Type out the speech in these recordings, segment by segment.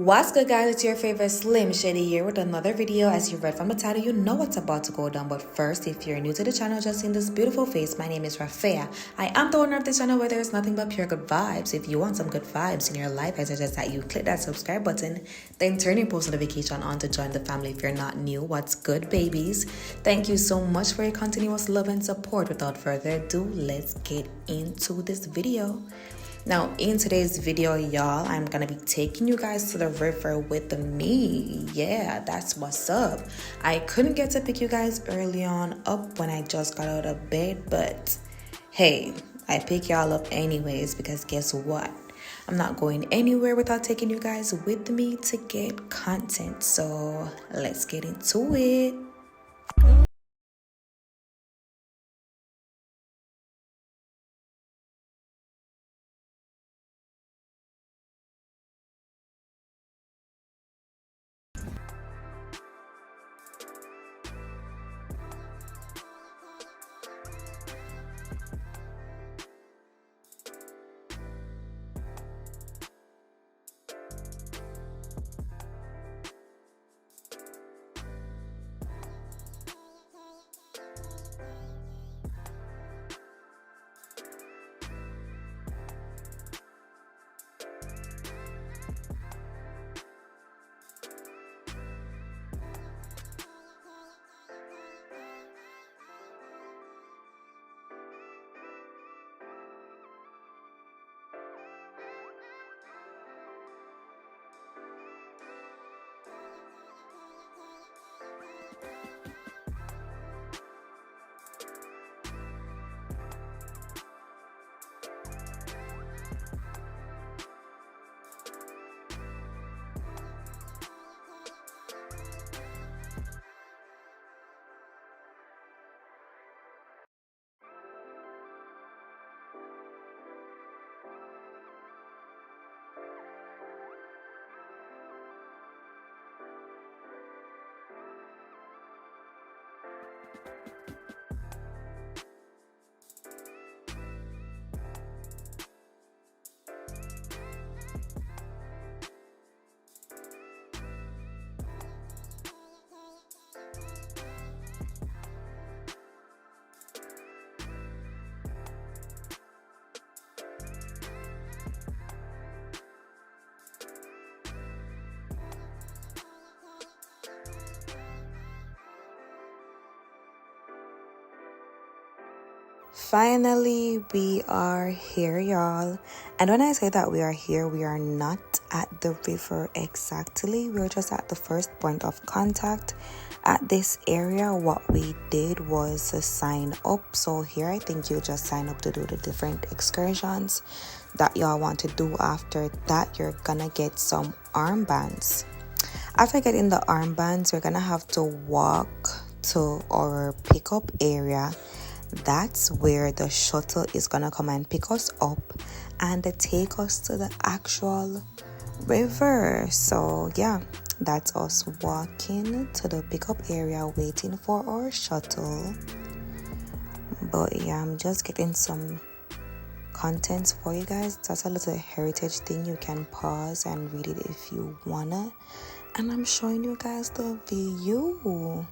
What's good, guys? It's your favorite Slim Shady here with another video. As you read from the title, you know what's about to go down. But first, if you're new to the channel, just seeing this beautiful face, my name is Rafaya. I am the owner of this channel where there's nothing but pure good vibes. If you want some good vibes in your life, I suggest that you click that subscribe button, then turn your post notification on to join the family if you're not new. What's good, babies? Thank you so much for your continuous love and support. Without further ado, let's get into this video. Now, in today's video, y'all, I'm gonna be taking you guys to the river with me. Yeah, that's what's up. I couldn't get to pick you guys early on up when I just got out of bed, but hey, I pick y'all up anyways because guess what? I'm not going anywhere without taking you guys with me to get content. So let's get into it. Finally, we are here, y'all. And when I say that we are here, we are not at the river exactly. We're just at the first point of contact at this area. What we did was to sign up. So here, I think you just sign up to do the different excursions that y'all want to do. After that, you're gonna get some armbands. After getting the armbands, you're gonna have to walk to our pickup area. That's where the shuttle is gonna come and pick us up and take us to the actual river. So yeah, that's us walking to the pickup area waiting for our shuttle. But yeah, I'm just getting some contents for you guys. That's a little heritage thing. You can pause and read it if you wanna, and I'm showing you guys the view.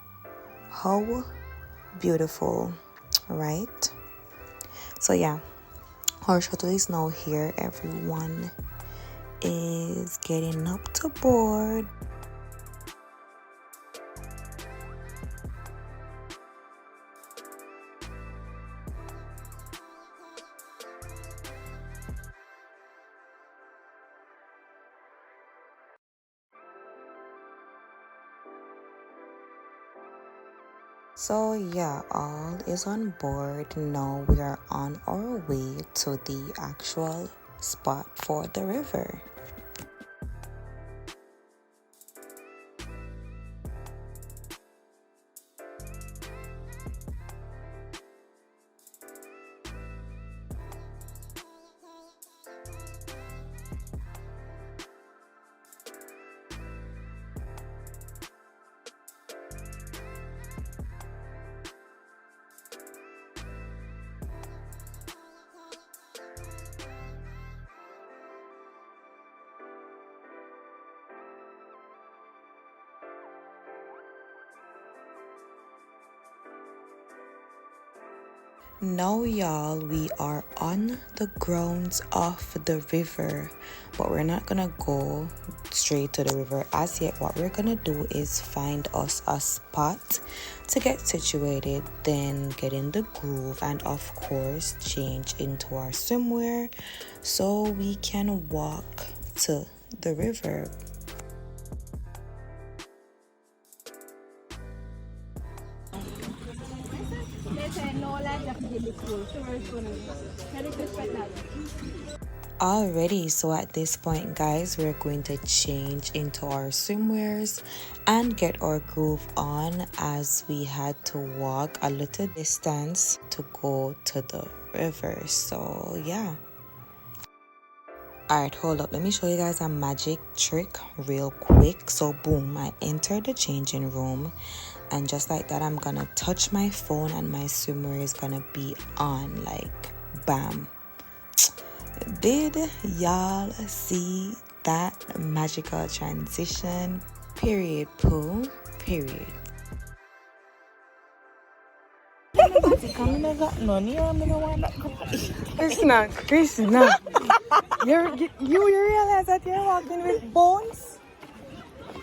How beautiful, right? So yeah, our shuttle is now here. Everyone is getting up to board. So yeah, all is on board. Now we are on our way to the actual spot for the river. Now, y'all, we are on the grounds of the river, but we're not gonna go straight to the river as yet. What we're gonna do is find us a spot to get situated, then get in the groove, and of course change into our swimwear so we can walk to the river. Alrighty, so at this point, guys, we're going to change into our swimwears and get our groove on as we had to walk a little distance to go to the river. So yeah. Alright, hold up, let me show you guys a magic trick real quick. So boom, I entered the changing room, and just like that, I'm gonna touch my phone and my swimwear is gonna be on, like bam. Did y'all see that magical transition? Period, Pooh. Period. Krishna. You realize that you're walking with bones?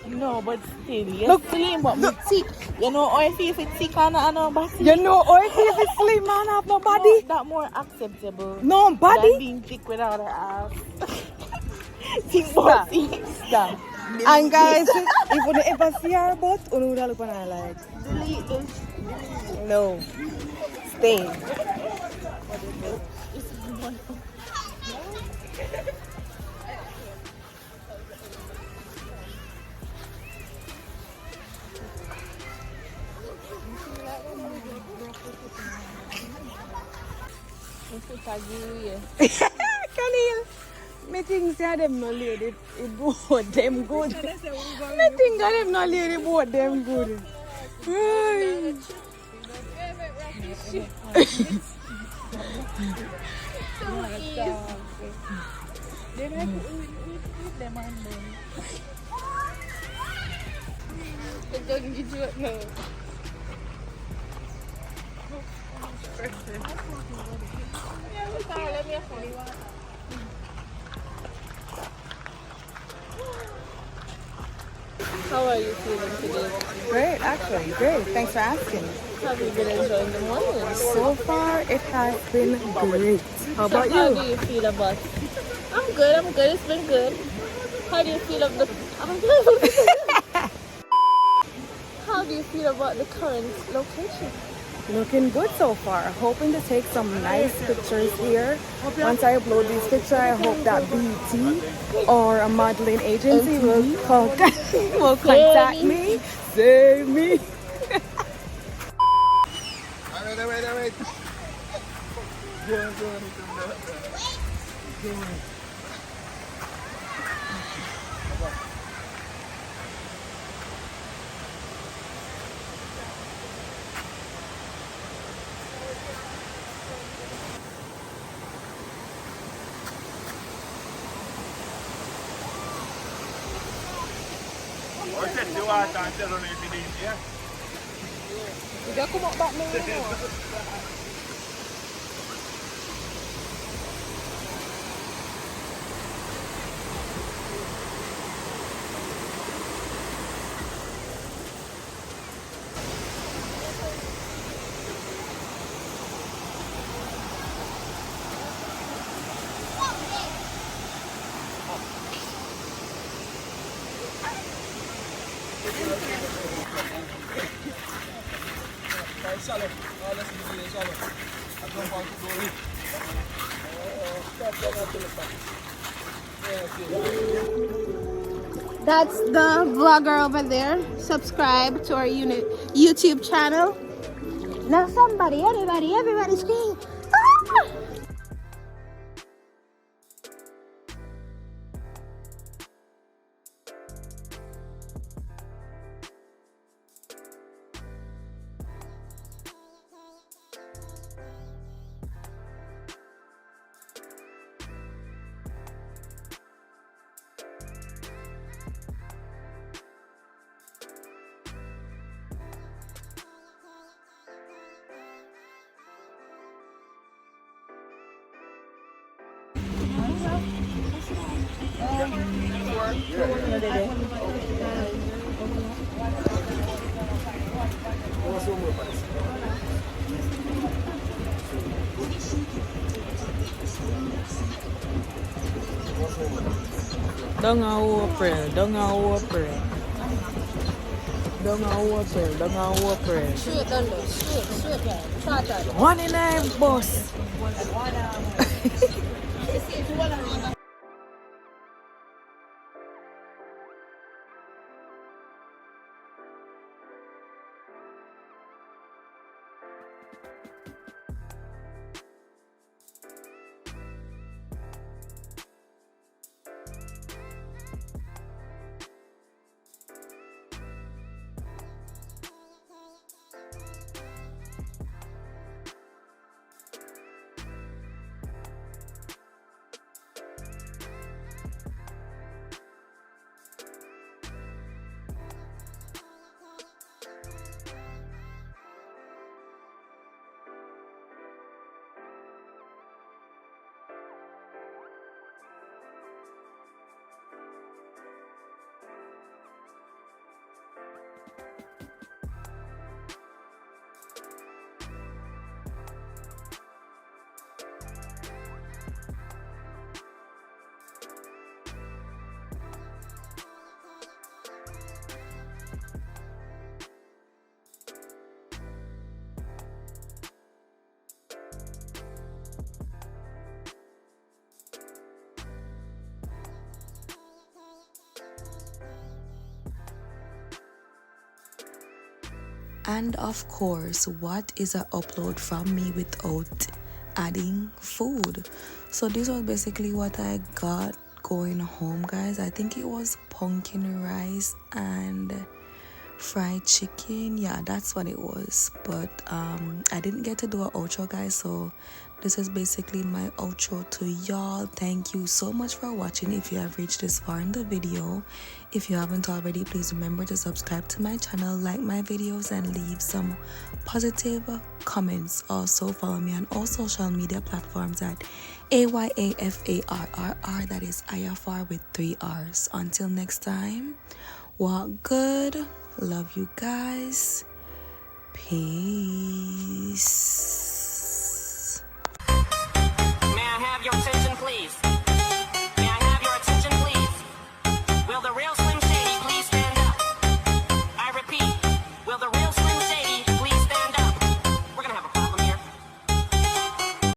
No, but still, you're slim, but me thick. You know how I feel if it's thick and body? You know how it is if it's slim and have no body? No, that more acceptable. No body? Than being thick without an ass. Thick body. Stop. And guys, if you ever see her butt, you would look on her like, Delete this. no. Stay. Khalil, me think say them no lady, it both them good. Me think them no lady, both them good. Ay. How are you feeling today? Great, actually, great. Thanks for asking. Have you been enjoying the morning? So far, it has been great. How about How you? do you feel about it? I'm good, it's been good. How do you feel of the... How do you feel about the current location? Looking good so far. Hoping to take some nice pictures here. Once I upload these pictures, I hope that BT or a modeling agency will contact me. Save me. Wait. Go on. Dia aku mau bak ni. That's the vlogger over there. Subscribe to our YouTube channel. Now everybody scream. Ah! Don't open. Don't open. Don't open. Don't open. Straight down there. Straight there. Short there. One in a bus. And of course, what is an upload from me without adding food? So this was basically what I got going home, guys. I think it was pumpkin rice and fried chicken. Yeah, that's what it was. But I didn't get to do an outro, guys, so this is basically my outro to y'all. Thank you so much for watching. If you have reached this far in the video, if you haven't already, please remember to subscribe to my channel, like my videos, and leave some positive comments. Also follow me on all social media platforms at AYAFARRR, that is IFR with 3 R's. Until next time, walk good. Love you guys. Peace.